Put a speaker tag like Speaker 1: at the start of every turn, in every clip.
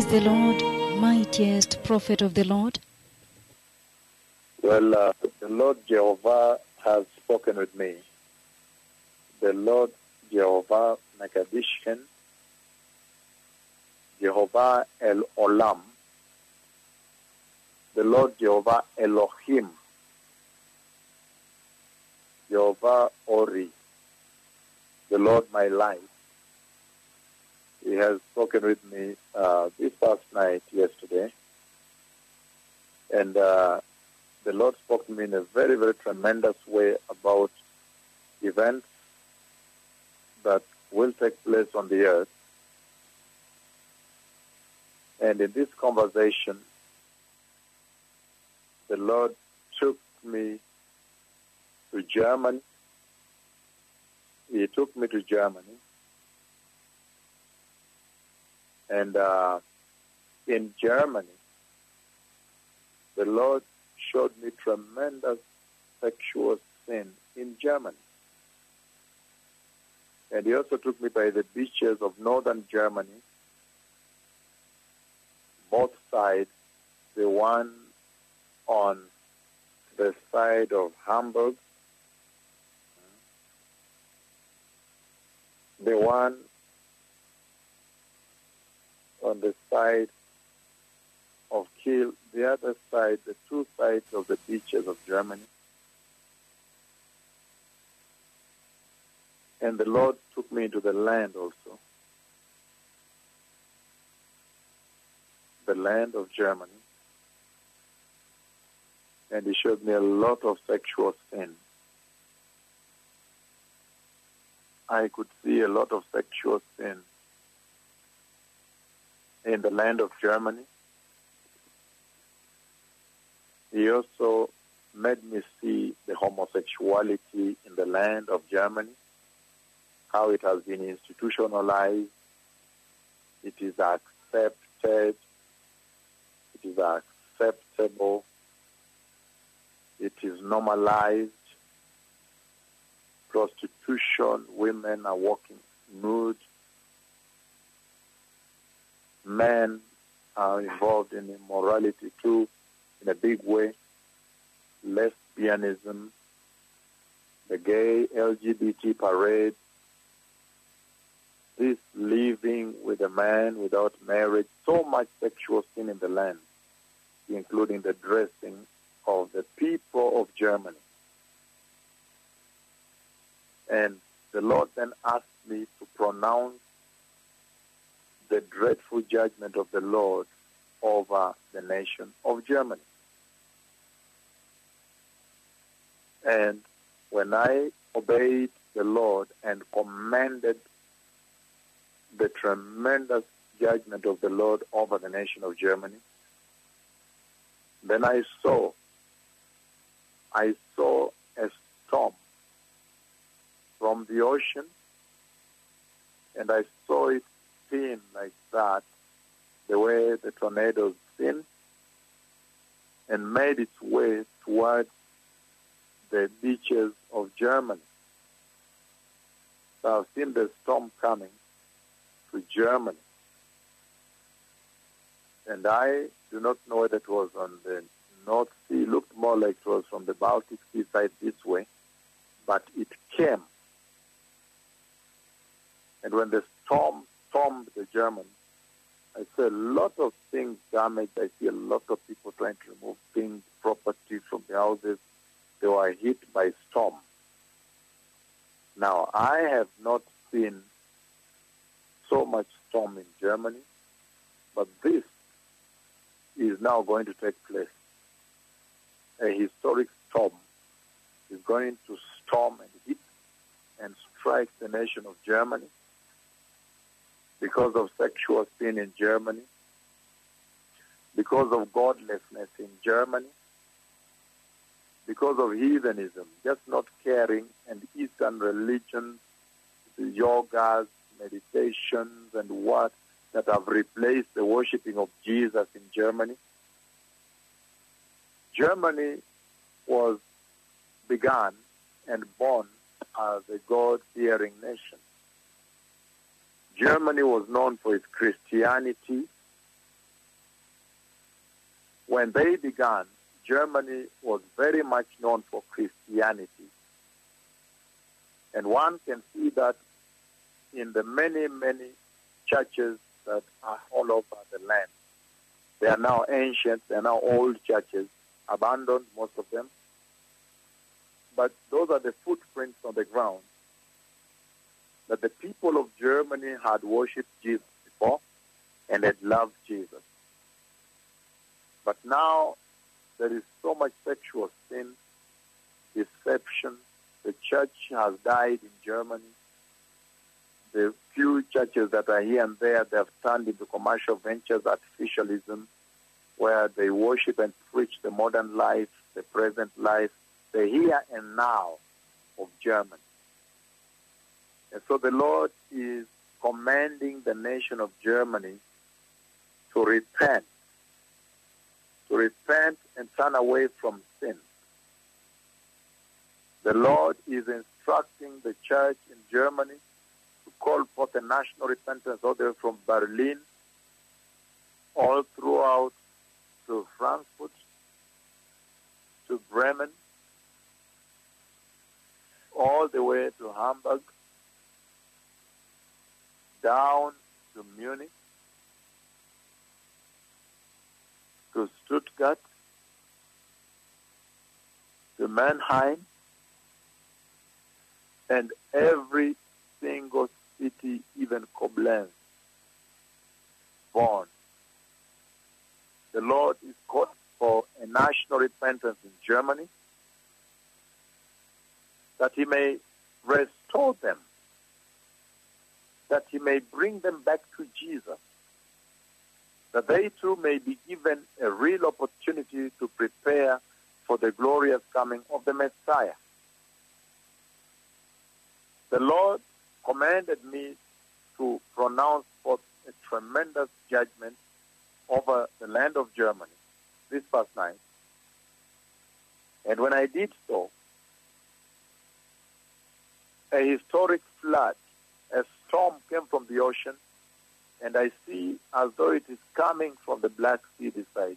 Speaker 1: Praise the Lord, mightiest prophet of the Lord.
Speaker 2: Well, the Lord Jehovah has spoken with me. The Lord Jehovah Makadishken, Jehovah El Olam, the Lord Jehovah Elohim, Jehovah Ori, the Lord my life. He has spoken with me this past night, yesterday. And the Lord spoke to me in a very, very tremendous way about events that will take place on the earth. And in this conversation, the Lord took me to Germany. He took me to Germany. And in Germany, the Lord showed me tremendous sexual sin in Germany. And he also took me by the beaches of northern Germany, both sides, the one on the side of Hamburg, the one on the side of Kiel, the other side, the two sides of the beaches of Germany. And the Lord took me into the land also, the land of Germany. And he showed me a lot of sexual sin. I could see a lot of sexual sin in the land of Germany. He also made me see the homosexuality in the land of Germany, how it has been institutionalized, it is accepted, it is acceptable, it is normalized. Prostitution, women are walking nude. Men are involved in immorality too, in a big way. Lesbianism, the gay LGBT parade, this living with a man without marriage, so much sexual sin in the land, including the dressing of the people of Germany. And the Lord then asked me to pronounce the dreadful judgment of the Lord over the nation of Germany. And when I obeyed the Lord and commended the tremendous judgment of the Lord over the nation of Germany, then I saw a storm from the ocean, and I saw it spin like that, the way the tornadoes spin, and made its way towards the beaches of Germany. So I've seen the storm coming to Germany. And I do not know whether it was on the North Sea. It looked more like it was from the Baltic Sea side this way, but it came. And when the storm stormed the Germans, I saw a lot of things damaged. I see a lot of people trying to remove things, property from the houses. They were hit by storm. Now, I have not seen so much storm in Germany, but this is now going to take place. A historic storm is going to storm and hit and strike the nation of Germany because of sexual sin in Germany, because of godlessness in Germany, because of heathenism, just not caring, and Eastern religions, yogas, meditations, and what that have replaced the worshiping of Jesus in Germany. Germany was begun and born as a God-fearing nation. Germany was known for its Christianity, when they began, Germany was very much known for Christianity. And one can see that in the many, many churches that are all over the land. They are now ancient, they are now old churches, abandoned, most of them. But those are the footprints on the ground that the people of Germany had worshipped Jesus before and had loved Jesus. But now there is so much sexual sin, deception. The church has died in Germany. The few churches that are here and there, they have turned into commercial ventures, artificialism, where they worship and preach the modern life, the present life, the here and now of Germany. And so the Lord is commanding the nation of Germany to repent and turn away from sin. The Lord is instructing the church in Germany to call forth a national repentance all the way from Berlin, all throughout to Frankfurt, to Bremen, all the way to Hamburg, down to Munich, to Stuttgart, to Mannheim, and every single city, even Koblenz, Bonn. The Lord is calling for a national repentance in Germany, that he may restore them, that he may bring them back to Jesus, that they too may be given a real opportunity to prepare for the glorious coming of the Messiah. The Lord commanded me to pronounce forth a tremendous judgment over the land of Germany this past night. And when I did so, a historic flood, a storm came from the ocean, and I see as though it is coming from the Black Sea this side.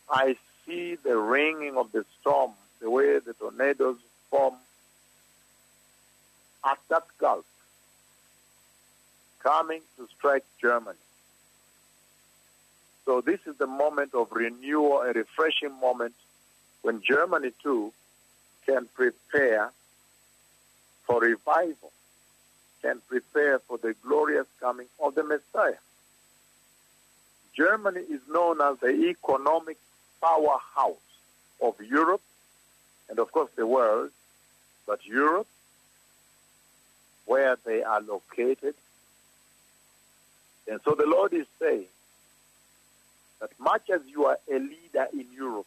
Speaker 2: I see the ringing of the storm, the way the tornadoes form at that gulf, coming to strike Germany. So this is the moment of renewal, a refreshing moment when Germany too can prepare for revival, can prepare for the glorious coming of the Messiah. Germany is known as the economic powerhouse of Europe and, of course, the world, but Europe, where they are located. And so the Lord is saying that much as you are a leader in Europe,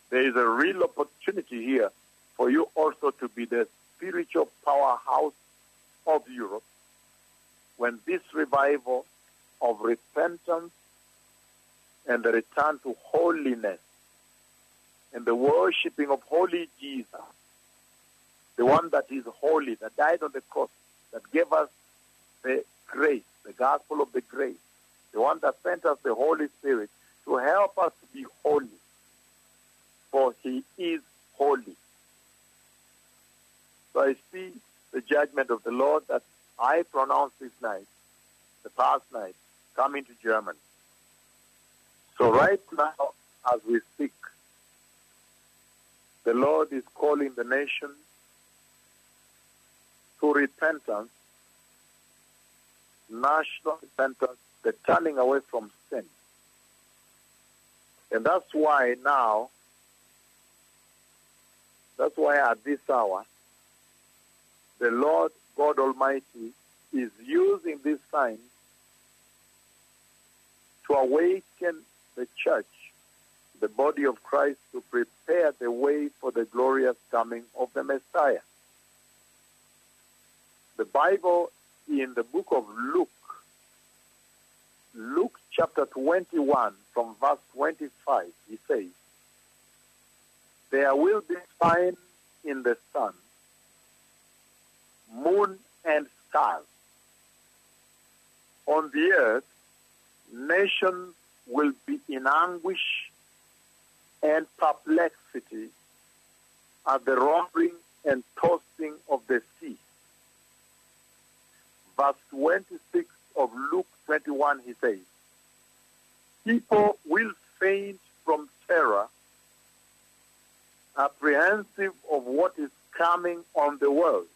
Speaker 2: there is a real opportunity here for you also to be the spiritual powerhouse of Europe when this revival of repentance and the return to holiness and the worshiping of holy Jesus, the one that is holy, that died on the cross, that gave us the grace, the gospel of the grace, the one that sent us the Holy Spirit to help us to be holy, for he is holy. So I see the judgment of the Lord that I pronounced this night, the past night, coming to Germany. So right now, as we speak, the Lord is calling the nation to repentance, national repentance, the turning away from sin. And that's why now, that's why at this hour, the Lord God Almighty is using this sign to awaken the church, the body of Christ, to prepare the way for the glorious coming of the Messiah. The Bible in the book of Luke, Luke chapter 21 from verse 25, he says, "There will be signs in the sun, moon and stars. On the earth, nations will be in anguish and perplexity at the roaring and tossing of the sea. Verse 26 of Luke 21, he says, people will faint from terror, apprehensive of what is coming on the world.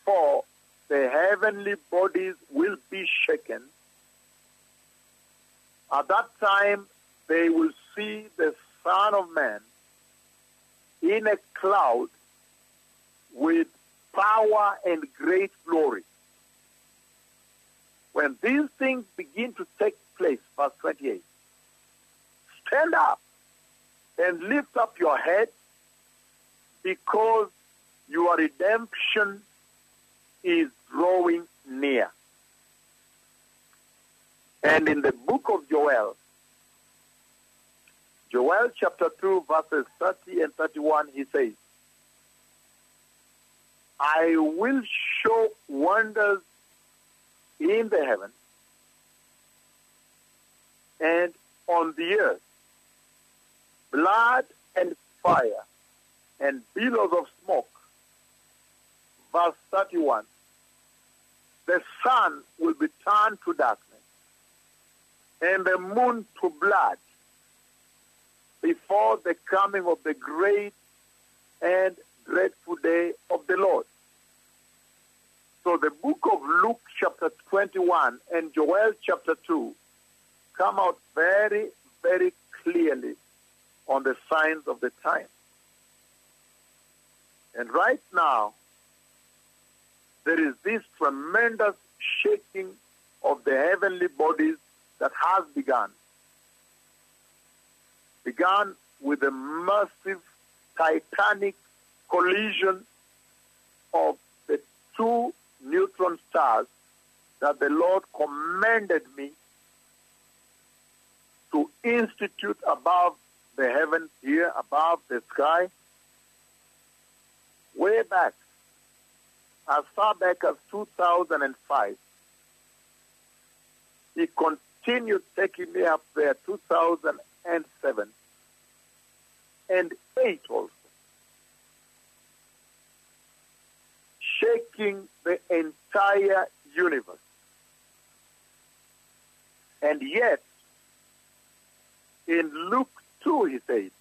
Speaker 2: For the heavenly bodies will be shaken. At that time, they will see the Son of Man in a cloud with power and great glory. When these things begin to take place, verse 28, stand up and lift up your head, because your redemption is drawing near. And in the book of Joel chapter 2, verses 30 and 31, he says, I will show wonders in the heavens and on the earth, blood and fire and billows of smoke. Verse 31, the sun will be turned to darkness and the moon to blood before the coming of the great and dreadful day of the Lord. So the book of Luke chapter 21 and Joel chapter 2 come out very, very clearly on the signs of the time. And right now, there is this tremendous shaking of the heavenly bodies that has begun. Began with a massive titanic collision of the two neutron stars that the Lord commanded me to institute above the heavens here, above the sky, way back, as far back as 2005. He continued taking me up there 2007 and 8 also, shaking the entire universe. And yet, in Luke 2, he said,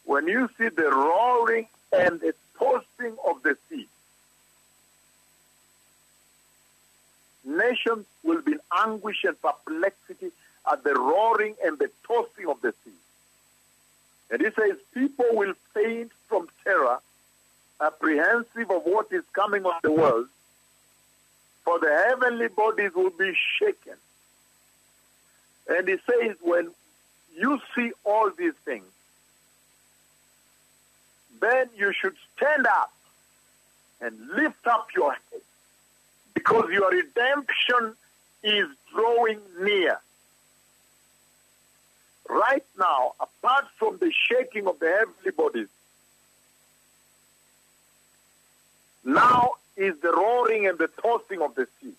Speaker 2: when you see the roaring and the tossing of the sea, nations will be in anguish and perplexity at the roaring and the tossing of the sea. And he says, people will faint from terror, apprehensive of what is coming on the world, for the heavenly bodies will be shaken. And he says, when you see all these things, then you should stand up and lift up your head, because your redemption is drawing near. Right now, apart from the shaking of the heavenly bodies, now is the roaring and the tossing of the sea.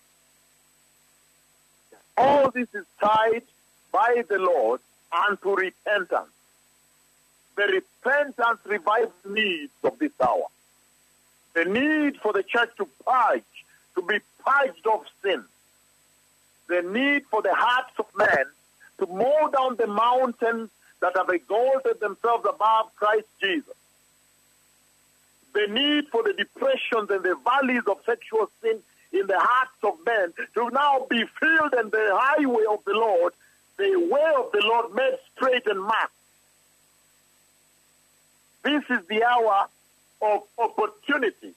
Speaker 2: All this is tied by the Lord unto repentance. The repentance revives needs of this hour. The need for the church to purge, to be purged of sin. The need for the hearts of men to mow down the mountains that have exalted themselves above Christ Jesus. The need for the depressions and the valleys of sexual sin in the hearts of men to now be filled in the highway of the Lord, the way of the Lord made straight and marked. This is the hour of opportunity.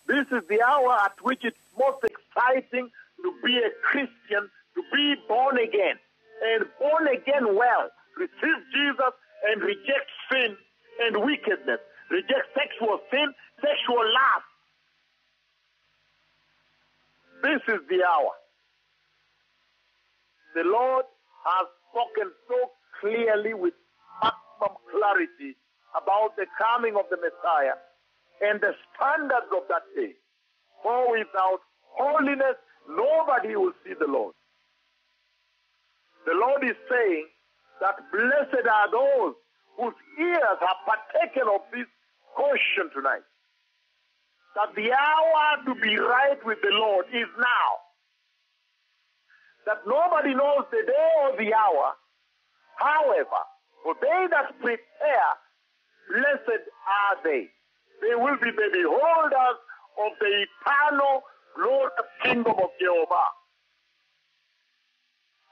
Speaker 2: This is the hour at which it's most exciting to be a Christian, to be born again, and born again well. Receive Jesus and reject sin and wickedness. Reject sexual sin, sexual lust. This is the hour. The Lord has spoken so clearly with maximum clarity about the coming of the Messiah and the standards of that day. For without holiness, nobody will see the Lord. The Lord is saying that blessed are those whose ears have partaken of this caution tonight. That the hour to be right with the Lord is now. That nobody knows the day or the hour. However, for they that prepare, blessed are they. They will be the beholders of the eternal glorious kingdom of Jehovah.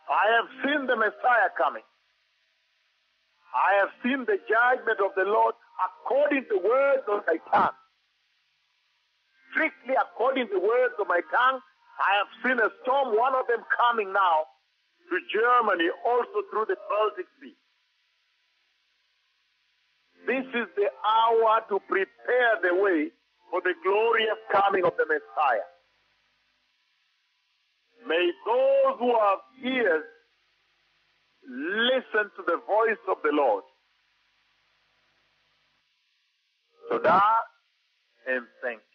Speaker 2: I have seen the Messiah coming. I have seen the judgment of the Lord according to the words of my tongue. Strictly according to the words of my tongue, I have seen a storm, one of them coming now to Germany, also through the Baltic Sea. This is the hour to prepare the way for the glorious coming of the Messiah. May those who have ears listen to the voice of the Lord. Todah and thank you.